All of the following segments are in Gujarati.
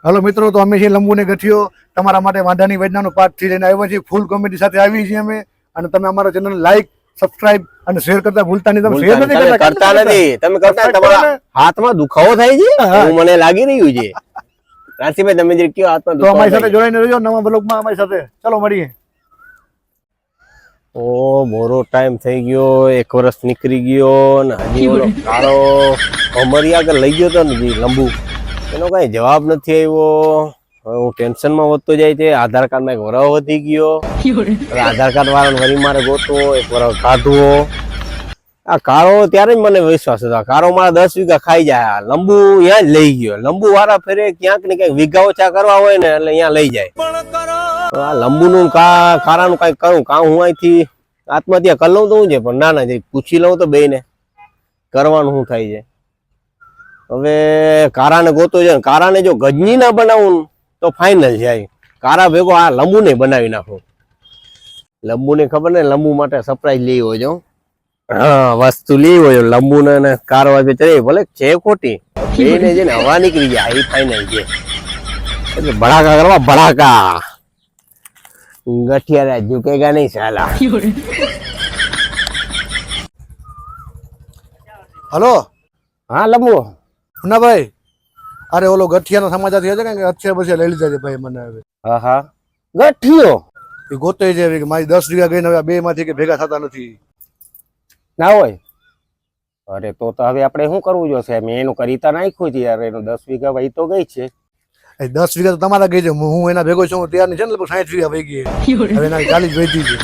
हेलो मित्रों, तो અમે છીએ લંબુ ને ગઠિયો તમારા માટે વાંધાની વેદનાનો પાર્ટ 3 લઈને આવ્યા છીએ। ફૂલ કોમેડી સાથે આવી છીએ અમે, અને તમે અમારા ચેનલ લાઈક, સબસ્ક્રાઇબ અને શેર કરતા ભૂલતા નહીં। તમે શેર નથી કરતા નથી, તમે કરતા તમારા હાથમાં દુખાવો થાય છે, હું મને લાગી રહ્યું છે। રાશિભાઈ તમે જે કયો હાથમાં તો અમારી સાથે જોડાઈને રહેજો નવા બ્લોગમાં અમારી સાથે। ચલો મળીએ। ઓ મોરો ટાઈમ થઈ ગયો, 1 વર્ષ નીકળી ગયો ને હજી ઓલો કાળો અમરી આગળ લઈ ગયો તો ને લંબુ, એનો કઈ જવાબ નથી આવ્યો। હવે હું ટેન્શનમાં વધતો જાય છે। આધાર કાર્ડમાં 1 વરહ વધી ગયો, આધાર કાર્ડ વાળાને વરી મારે ગોતવો, 1 વરહ કાઢવો। આ કાળો ત્યારે જ મને વિશ્વાસ હતો, કાળો મારા 10 વીઘા ખાઈ જાય, લંબુ ત્યાં જ લઈ ગયો। લંબુ વાળા ફેરે ક્યાંક ને ક્યાંક વીઘા ઓછા કરવા હોય ને એટલે અહીંયા લઈ જાય। આ લંબુ નું કારાનું કઈ કરું કામ, હું અહીંથી આત્મહત્યા કરી લઉં તો હું છે, પણ ના ના પૂછી લઉં તો બે ને કરવાનું શું થાય છે। હવે કારાને ગોતો છે, કારાને જો ગજની ના બનાવું તો ફાઇનલ છે। કારા ભેગો આ લંબુ ને બનાવી નાખો। લંબુ ને ખબર ને, લંબુ માટે સરપ્રાઈઝ લઈ હોય જો, હા વસ્તુ લઈ હોય લંબુ ને કારવા ચડે, ભલે છે ખોટી એને છે ને હવા નીકળી જાય, એ ફાઇનલ છે। એટલે ભડાકા કરવા ભડાકા, ગઠિયા ઝુકેગા નહીં સાલા। हेलो, હા લંબુ ના ભાઈ, અરે ઓલો ગઠિયાનો સમાચાર થયા છે કે અક્ષય પછી લઈ લીધા છે ભાઈ મને। હવે હા હા ગઠિયો એ ગોતે છે કે મારી 10 વીઘા ગઈને હવે 2 માંથી કે ભેગા થતા નથી। ના હોય, અરે તો હવે આપણે શું કરવું જોશે? મેં એનું કરીતા નાખ્યું છે યાર, એનું 10 વીઘા વહી તો ગઈ છે। 10 વીઘા તો તમારા ગઈ છે, હું એના ભેગો છું ત્યારની છે ને, 60 વીઘા વહી ગઈ, હવે એના 40 વધી છે,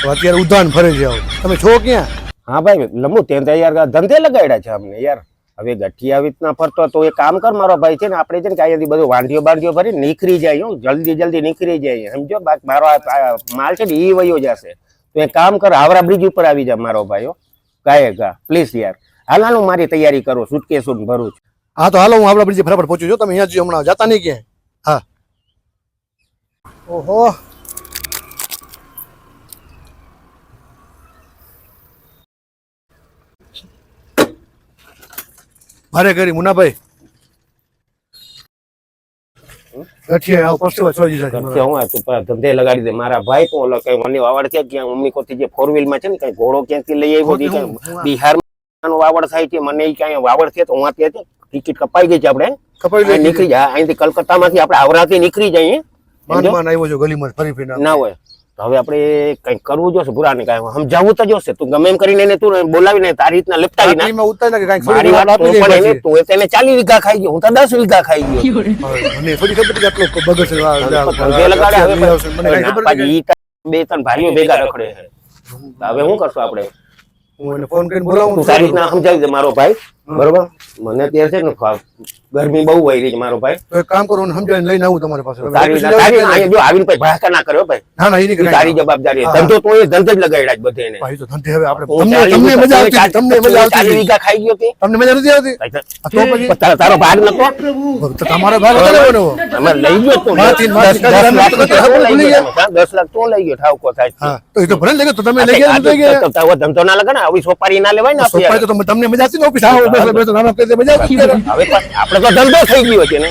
તો અત્યારે ઉધાન ફરે છે। તમે છો ક્યાં? હા ભાઈ લંબુ તે યાર ધંધે લગાડ્યા છે અમને યાર। હવે ગઠિયા આવી રીતના ફરતો તો એ કામ કર મારો ભાઈ છે ને, આપણે છે ને અહીંયાથી બધું વાંઢીઓ બાંધીઓ ભરી નીકળી જાય, જલ્દી નીકળી જાય, સમજો? મારો માલ છે ને એ વયો જશે, તો એ કામ કર, હાવરા બ્રિજ ઉપર આવી જા મારો ભાઈઓ, ગાયકા પ્લીઝ યાર। હાલ હું મારી તૈયારી કરું, સુટકેસ ભરું છું। હા તો હાલો, હું આપણા બ્રિજ ફટાફટ પહોંચું છું, તમે અહીંયા જ હમણાં જતા નહીં ક્યાંય। હા ઓહો, મારે કરી મુનાભાઈ ગઠિયા પસ્તો છોડી દીધા છે। હું ધંધે લગાડી દે મારા ભાઈ, તો ઓલો કઈ મને વાવડ છે ક્યાં મમ્મી કોથી જે 4 વ્હીલ માં છે ને કઈ ઘોડો ક્યાંથી લઈ આવ્યો, બિહાર માં વાવડ થાય છે, મને ક્યાંય વાવડ છે તો હું ત્યાં ટિકિટ કપાઈ ગઈ છે, આપણે કપાઈ નીકળી જાય અહીંથી, કલકત્તા માંથી આપણે આવરાથી નીકળી જઈએ। માનમાં આવ્યો છો ગલીમાં ફરી ફરી ના હોય, હવે આપણે કઈક કરવું જોશે, પૂરા ને કઈ સમજાવવું તો જોશે। તું ગમે એમ કરીને તું બોલાવીને તારી રીતના લેપટાવી ના મારી વાત આપી, તું તેને 40 વીઘા ખાઈ ગયો, હું તો 10 વીઘા ખાઈ ગયો। મને થોડી ખબર કે આટલો બગસ બે ત્રણ ભાઈઓ ભેગા રખડે છે, હવે શું કરશું આપણે? હું એને ફોન કરીને બોલાવું, તારી રીતના સમજાવી દે મારો ભાઈ, બરોબર? મને અત્યારે છે ને ગરમી બહુ વહી રહી છે મારો ભાઈ, તો એક કામ કરો, સમજાવીને લઈને આવું તમારી પાસે। જો આવીને પછી ભડાકા ના કર્યો ભાઈ, ના ના, એની તારી જવાબદારી, ધંધો તો એ ધંધો જ લગાડ્યા જ બધે એને। ભાઈ તો ધંધે હવે આપણે તમને મજા આવતી, તમને મજા આવતી, 40 વીઘા ખાઈ ગયો કે તમને મજા નથી આવતી? તો પછી તારો ભાગ નતો, તો તમારો ભાગ હતો, અમે લઈ ગયો તો 10 લાખ તો લઈ ગયો, ઠાવકો થાય। હા તો એ તો ભલે લઈ ગયો, તો તમે લઈ ગયા તો ધંધો ના લગે ને, આવી સોપારી ના લેવાય ને, સોપારી તો તમને મજા આવતી ને, ઓફિસ આવો બેસો બેસો નાનો કરી દે, મજા આવતી। હવે આપણે તો ધંધો થઈ ગયો છે ને,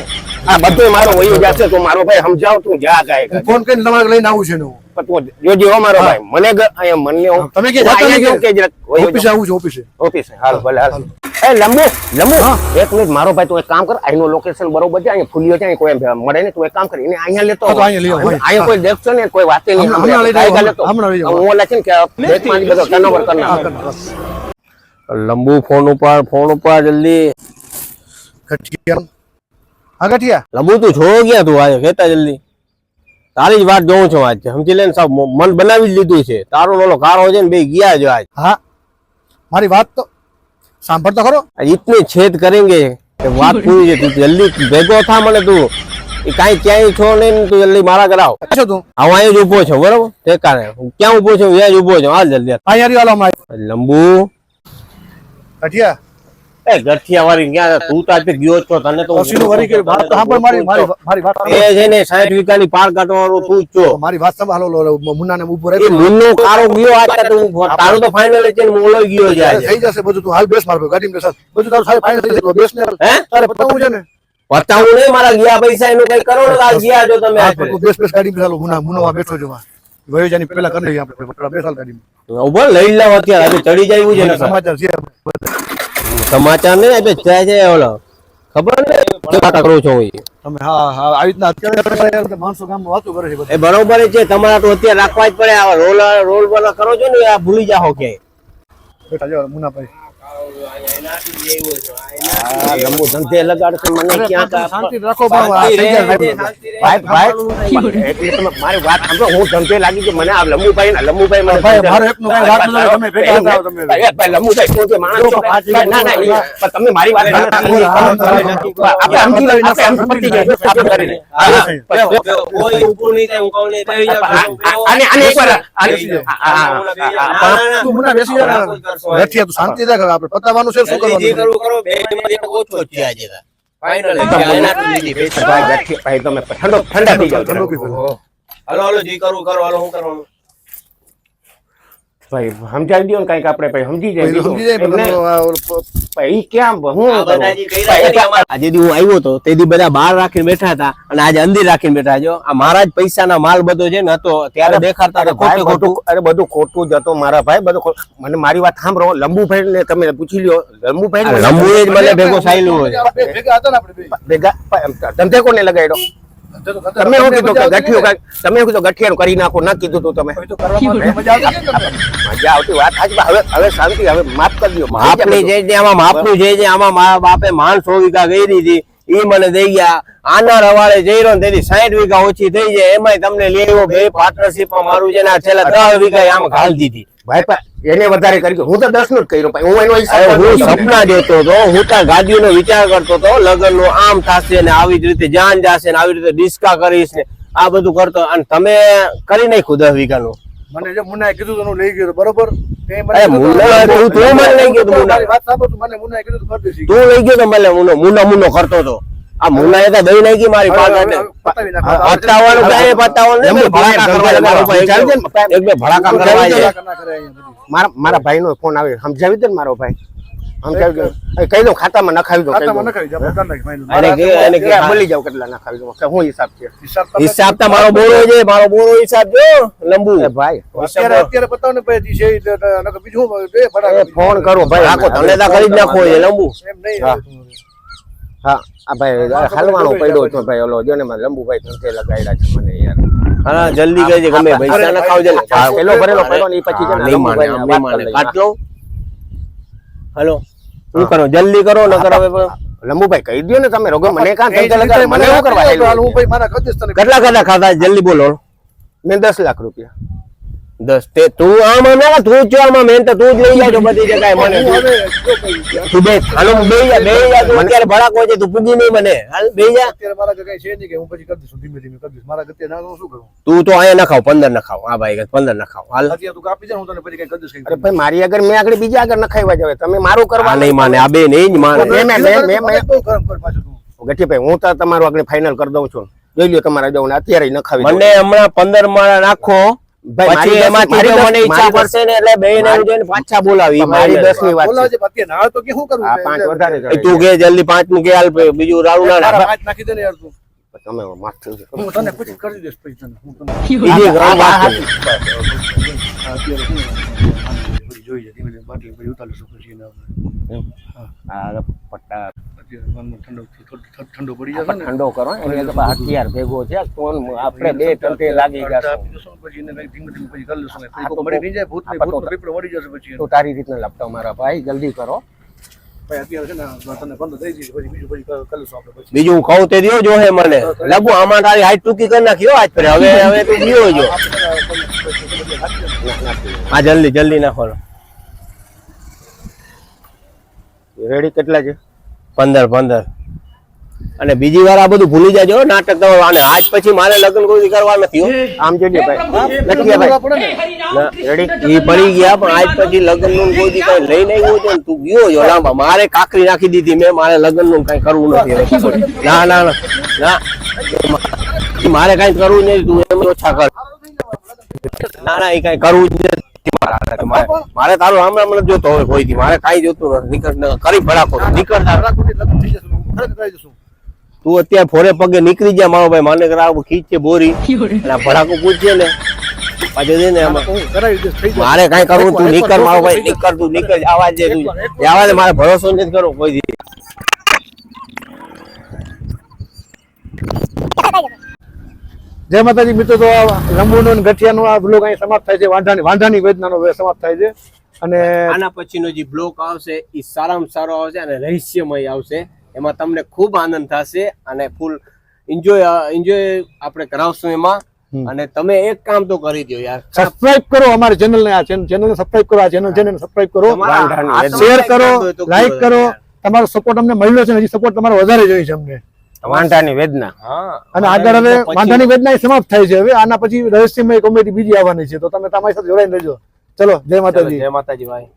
આ બધું મારો વયો જશે, તો મારો ભાઈ સમજાવ, તું જા ગાય ફોન કરીને તમારે લઈને આવું છે ને, જોજો હો મારો ભાઈ, મને અહીંયા તમે કે ઓફિસ આવું છે, ઓફિસે હાલ ભલે હાલ। એ લંબુ એક મિનિટ મારો ભાઈ, તું એક કામ કર, અહીંનું લોકેશન બરોબર છે, અહીંયા ફૂલીઓ છે, અહીં કોઈ મળે ને, તું એક કામ કર, એને અહીંયા લેતો, અહીંયા કોઈ દેખશો ને કોઈ વાતે નહીં, હું ઓલા છે ને કે બધો ટર્નઓવર કરી નાખ। લંબુ ફોન ઉપર જલ્દી। ગઠિયા, હા ગઠિયા, લંબુ તું છો ગયા, તું આજે કહેતા જલ્દી, તારી જ વાત જોઉં છું આજ, સમજી લે ને, સાહેબ મન બનાવી જ લીધું છે, તારો ઓલો કારો છે ને બે ગયા જો આજ। હા મારી વાત તો સાંભળતો ખરો, ઇતની છેદ કરેંગે કે વાત પૂરી છે, તું જલ્દી ભેગો થા, મને તું કઈ ક્યાંય છો નહીં, તું જલ્દી મારા ઘર આવ। છો તું? હું અહીંયા જ ઉભો છું, બરોબર? ઠેકાણે ક્યાં ઉભો છું? અહીંયા જ ઉભો છું, હાલ જલ્દી અહીંયા લંબુ। ગઠિયા એ ગઠિયા વાળી ક્યાં, તું તો આજે ગયો છો, તને તો વાત સાંભળ, મારી વાત એ છે ને 60 વીઘાની પાર કાઢવાનું તું જ છો, મારી વાત સાંભળો, મુન્નાને ઉભો રહે, મુન્નો કારો ગયો આજ, તું તારું તો ફાઇનલ છે, મોલો ગયો છે થઈ જશે બધું, તું હાલ બેસ માર ગાડીમાં બેસ, બધું તારું ફાઇનલ થઈ જશે, બેસ ને તારે પતાવું છે ને, પતાવું નહીં મારા ગયા પૈસા એનું કઈ કરો ને આ ગયા જો તમે હા, પણ તું બેસ ગાડી ચાલો મુનાવા બેઠો જવા વયોજાની પેલા કરી લઈએ આપણે થોડા બેસાલ ગાડીમાં ઉભો લઈ લાવ અત્યારે આજે ચડી જાય એવું છે ને સમાચાર છે સમાચાર નહીં આજે જાય છે ઓલો ખબર ને વાતા કરું છું હું તમે હા હા આવી રીતના અત્યારે માણસો ગામમાં વાતો કરે છે બધા. એ બરોબર છે તમારા તો અત્યારે રાખવા જ પડે આ રોલ વાળા કરો છો ને આ ભૂલી જાઓ કે બેઠા જાઓ મુનાભાઈ આ લંબુ ધંધે લગાડશે મને ક્યાં કા શાંતિ રાખો બાબા, આ થઈ જાય ભાઈ એટલે તમે મારી વાત સાંભળો હું ધંધે લાગી કે મને આ લંબુભાઈ મને ભાઈ મારો એકનું કઈ વાત નથી, તમે ભેગા થાઓ તમે. ભાઈ લંબુભાઈ કોણ છે માણસ છો? ના ના પણ તમે મારી વાત આપણે સમજી લઈએ આપણે પતી જાય આપણે કરી લઈએ કોઈ ઉપર નહીં થાય હું કહું નહીં આને એકવાર તું મુના બેસી જા બેઠી તું શાંતિ રાખ, આપણે પતાવવાનું છે શું કરવાનું છે? કરો બે ઓછો છે આજે ફાઇનલ ભાઈ તમે ઠંડા થઈ જાવ ઠંડુ પી પેલા. હાલો જી કરું કરો હાલો હું કરવાનું ભાઈ સમજાવી દો ને કઈક આપણે ભાઈ સમજી જાય પેલું સમજી જાય પેલું આ ઓલું ભાઈ કેમ હું આજે દી હું આવ્યો તો તે દી બધા બહાર રાખીને બેઠા હતા અને આજે અંદર રાખીને બેઠા છો આ મારા જ પૈસાના માલ બધો છે ને હતો ત્યારે દેખાડતા હતા ખોટું ખોટું અરે બધું ખોટું જ હતું મારા ભાઈ બધું મને મારી વાત સાંભળો લંબુભાઈ ને તમે પૂછી લ્યો લંબુભાઈ લંબુ જ મને ભેગો સાયલું હોય આપણે ભેગા હતા ને આપણે બે. ભેગા ધંધે કોને લગાડ્યો તમે શું કીધું કે ગઠિયો તમે શું કીધું ગઠિયાનું કરી નાખો ના કીધું તું તમે હવે તો કરવામાં મજા આવતી કેમ તમને? મજા આવતી વાત આજ હવે શાંતિ હવે માફ કરી દો માપની જે છે આમાં માપનું જે છે આમાં મારા બાપે માંડ 100 વીઘા ગઈ હતી ઈ મને દઈ ગયા આના રવાડે જઈ રહ્યો ને તેથી 60 વીઘા ઓછી થઈ જાય એમાંય તમને લેવો બે પાર્ટનરશિપમાં મારું છે ને આ છેલ્લા 10 વીઘા આમાં ઘાલ દીધી ભાઈ એને વધારે કરી હું તો 10 નું જ કર્યું ભાઈ હું એનો હિસાબ અરે હું કરું. સપના જોતો હતો હું ત્યાં ગાડીઓનો વિચાર કરતો હતો લગ્ન નું આમ થશે ને આવી જ રીતે જાન જશે ને આવી રીતે ડિસ્કા કરીશ ને આ બધું કરતો અને તમે કરી નાખ્યું 10 વીઘાનું મને જે મુન્નાએ કીધું તો હું લઈ ગયો તો, બરોબર? તે મને અરે કીધું મુન્ના તો- તું મને લઈ ગયો તો મુન્ના. મારી વાત સાંભળ, તું મને મુન્નાએ કીધું તો કરી દેશી. તું લઈ ગયો તો મને મુનો કરતો હતો આ મુન્ના એ તો દઈ નાખી મારી હવે- પાસે હવે- હવે પતાવી નાખો. પતાવવાનું ક્યાંય પતાવવાનું નહીં, લંબુ ભડાકા કરવા ધંધે મારો ભાઈ ચાલજે ને, એક બે ભડાકા કરવા છે ના કરે અહીંયા બધું. મારા ભાઈ નો ફોન આવે સમજાવી દે ને મારો ભાઈ સમજાવી દો કહી દો ખાતામાં નખાવી દો કહી દો. ખાતામાં નખાવી દે, આપણે કરી નાખી ફાઇનલ. અરે કે એને કે બોલી જાવ કેટલા નખાવી દો કે શું હિસાબ છે હિસાબ તમે- હિસાબ તો મારો બોરો છે મારો બોરો હિસાબ જો લંબુ એ ભાઈ અત્યારે બતાવો ને ભાઈ છે ઈ તો નકર બીજું હું બે એ ભડાકા ફોન કરો ભાઈ રાખો તમને તો ખરીદ નાખો છે લંબુ એમ નહીં. હા. હા આ ભાઈ હાલવાનો પડ્યો છો ભાઈ ઓલો જો ને મારા લંબુભાઈ ધંધે લગાડ્યા છે મને યાર હા જલ્દી કહેજે ગમે પૈસા ના ખાવ જલ્દી આ પેલો ભરેલો પડ્યો ને એ પછી છે ને નહીં માને લંબુભાઈને આમ વાત નહીં માને કરી કાટ લઈએ. લો હલો શું કરો જલ્દી કરો નકર હવે લંબુભાઈ કહી દો ને તમે રોગો મને કાં ધંધે લગાડ મને શું કરવા હાલ આયેલું હું ભાઈ મારા કદીશ તને કેટલા ખાતા જલ્દી બોલો મેં 10 લાખ રૂપિયા 10 તે તું આમ ના તું જ આમાં મેન તો તું જ લઈ જાજો બધી જગ્યાએ મને હું હવે જો કઈ તું બે હાલો બે જા તું અત્યારે ભડાકો છે તું પૂજી નહીં મને હાલ બે જા અત્યારે મારા ઘરે કઈ છે નહીં કે હું પછી કરી દઈશું, ધીમે ધીમે કરી દઈશ. મારા ઘરે ના હું શું કરું? તું તો અહીંયા ના ખાવ 15 ના ખાવ હા ભાઈ 15 ના ખાવ હાલ અત્યારે તું કાપી જા, હું તને પછી કઈ કરી દઈશ કઈ. અરે ભાઈ મારી આગળ મેં આગળ બીજા આગળ નખાવ્યા જાવે તમે મારું આ કરવા નહીં માને આ બે નહીં જ માને મેં બહુ ગરમ કર પાછું તું. ગઠીભાઈ હું તો તમારું આગળ ફાઇનલ કરી દઉં છું જોઈ લ્યો તમારા જવું અત્યારે નખાવી દો. મને હમણાં 15 માળા નાખો ભાઈ, પછી મારી એમાંથી દસ- જો મારી મને ઈચ્છા દસ- પડશે ને એટલે બે ને જઈને પાછા બોલાવી મારી મારી 10 ની વાત છે. બોલાવજે, અત્યારે ના તો કે શું કરવું? આ 5 વધારે એ તું કે જલ્દી 5 નું કે હાલ બીજું રાડું ના તારા નાખ. પાંચ નાખી દે ને યાર તું. તમે માફ થઈ જાઓ. હું તને પછી કરી દઈશ પછી તને. હું તને બીજી ઘણી વાત હા, કરી. અત્યારે શું પછી જોઈ જાય ધીમે ધીમે બાટલી પછી ઉતારી લઈશું પછી એને આપણે. આ પટ્ટા અત્યારે મનમાં ઠંડો પડી જશે ને. ઠંડો કરો એની આગળ પાછા હથિયાર ભેગો છે કોણ આપણે બે ટંટે લાગી અડધા જશું આપી દઈશું, પછી એને કંઈક ધીમે ધીમે પછી કરી લઈશું. પછી કોઈ મળી નહીં જાય, ભૂતની પીપળો મળી જશે પછી એને. તો તારી રીતના લપટાવ મારા ભાઈ જલ્દી કરો ભાઈ અત્યારે છે ને તને બંધ થઈ જશે, પછી બીજું પછી કરી લઈશું આપણે પછી. બીજું હું કહું તે રહ્યો જો હે મને લગુ આમાં તારી હાઈટ ટૂંકી કરી નાખ્યો આજ પર હવે તું ગયો જો હા જલ્દી નાખો રેડી કેટલા છે 15 અને બીજી વાર આ બધું ભૂલી જાજો નાટક તમારું અને આજ પછી મારે લગ્ન કોઈ કરવા નથી હો. આમ જોજો ભાઈ લખીએ ભાઈ પડે ને. રેડી ઈ પડી ગયા પણ આજ પછી લગ્ન નું કોઈ દી કઈ લઈ નહીં હોય ને તું ગયો જો લાંબા મારે કાકરી નાખી દીધી મેં મારે લગ્ન નું કઈ કરવું નથી હવે. ના ના ના ના મારે કઈ કરવું નહીં તું એમ ઓછા કર ના ના એ કઈ કરવું જ નથી મારે તારું હમણાં મને જોતો હવે કોઈ મારે કઈ જોતું નથી નીકળ કરી ભડાકો નીકળતા રાખોને લગ્ન થઈ જશે, ખરેખર થઈ જશું. તું અત્યારે ફોરે પગે નીકળી જા મારો ભાઈ, મને કરા ખીચે બોરી અને આ ભડાકો પૂછે ને પાછો દે ને આમાં કરાવી દઈશ, થઈ જાય. મારે કઈ કરવું તું નીકળ મારો ભાઈ, નીકળ તું નીકળ, આવા દે તું આવા દે, મારે ભરોસો નથી કરો કોઈ દી. જય માતાજી મિત્રો, તો લંબુનો અને ગઠિયાનો આ બ્લોગ અહીં સમાપ્ત થાય છે. વાંઢાની વેદનાનો સમાપ્ત થાય છે. અને આના પછીનો જે બ્લોક આવશે એ સારામાં સારો આવશે અને રહસ્યમય આવશે. એમાં તમને ખૂબ આનંદ થશે અને ફૂલ એન્જોય આપણે કરાવશું એમાં. અને તમે એક કામ તો કરી દો યાર, સબસ્ક્રાઇબ કરો અમારી ચેનલને, આ ચેનલને સબસ્ક્રાઇબ કરો, આ ચેનલને સબસ્ક્રાઇબ કરો, શેર કરો, લાઈક કરો. તમારો સપોર્ટ અમને મળ્યો છે ને હજી સપોર્ટ તમારો વધારે જોઈએ છે અમને. વાંઢાની વેદના. હા. અને આગળ હવે વાંઢાની વેદના એ સમાપ્ત થાય છે. હવે આના પછી રહસ્યમય કોમેડી બીજી આવવાની છે, તો તમે તમારી સાથે જોડાઈને રહેજો. ચલો, જય માતાજી. જય માતાજી ભાઈ.